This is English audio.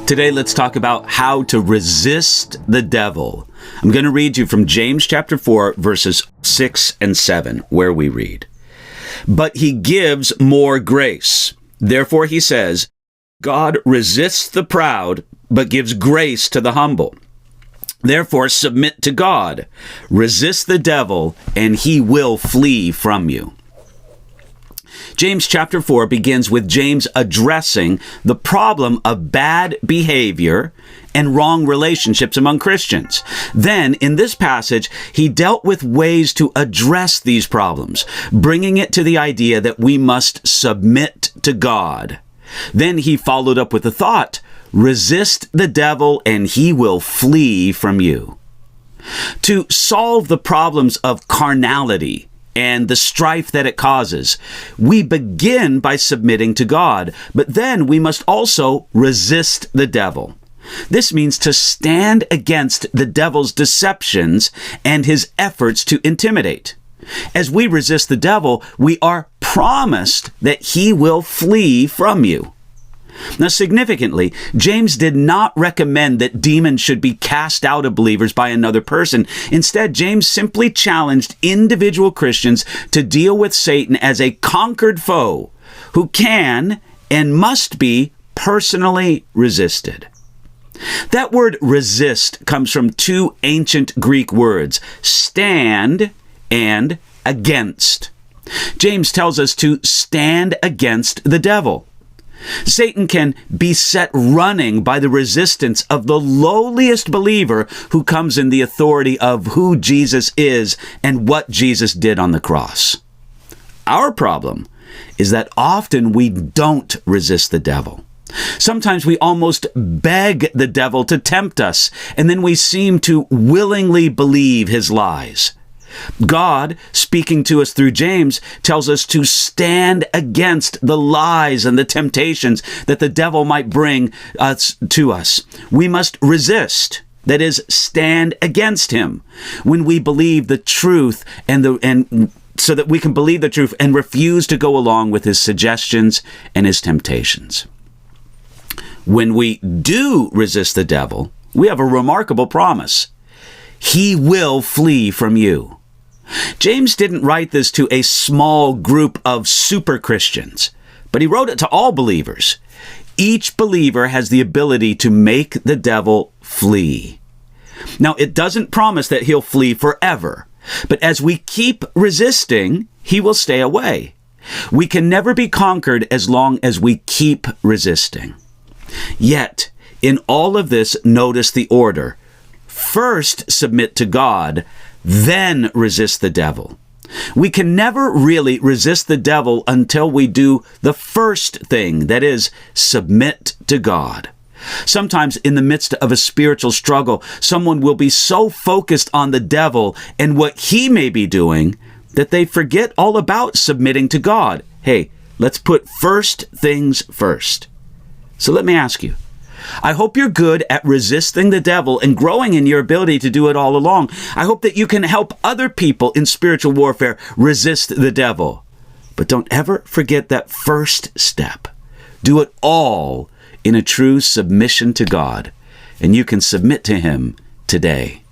Today, let's talk about how to resist the devil. I'm going to read you from James chapter 4, verses 6 and 7, where we read, "But he gives more grace. Therefore, he says, God resists the proud, but gives grace to the humble. Therefore, submit to God. Resist the devil, and he will flee from you." James chapter 4 begins with James addressing the problem of bad behavior and wrong relationships among Christians. Then, in this passage, he dealt with ways to address these problems, bringing it to the idea that we must submit to God. Then he followed up with the thought, resist the devil and he will flee from you. To solve the problems of carnality and the strife that it causes, we begin by submitting to God, but then we must also resist the devil. This means to stand against the devil's deceptions and his efforts to intimidate. As we resist the devil, we are promised that he will flee from you. Now, significantly, James did not recommend that demons should be cast out of believers by another person. Instead, James simply challenged individual Christians to deal with Satan as a conquered foe who can and must be personally resisted. That word resist comes from two ancient Greek words, stand and against. James tells us to stand against the devil. Satan can be set running by the resistance of the lowliest believer who comes in the authority of who Jesus is and what Jesus did on the cross. Our problem is that often we don't resist the devil. Sometimes we almost beg the devil to tempt us, and then we seem to willingly believe his lies. God, speaking to us through James, tells us to stand against the lies and the temptations that the devil might bring to us. We must resist, that is, stand against him when we believe the truth and so that we can believe the truth and refuse to go along with his suggestions and his temptations. When we do resist the devil, we have a remarkable promise. He will flee from you. James didn't write this to a small group of super Christians, but he wrote it to all believers. Each believer has the ability to make the devil flee. Now, it doesn't promise that he'll flee forever, but as we keep resisting, he will stay away. We can never be conquered as long as we keep resisting. Yet, in all of this, notice the order. First, submit to God, then resist the devil. We can never really resist the devil until we do the first thing, that is, submit to God. Sometimes in the midst of a spiritual struggle, someone will be so focused on the devil and what he may be doing that they forget all about submitting to God. Hey, let's put first things first. So let me ask you, I hope you're good at resisting the devil and growing in your ability to do it all along. I hope that you can help other people in spiritual warfare resist the devil. But don't ever forget that first step. Do it all in a true submission to God, and you can submit to him today.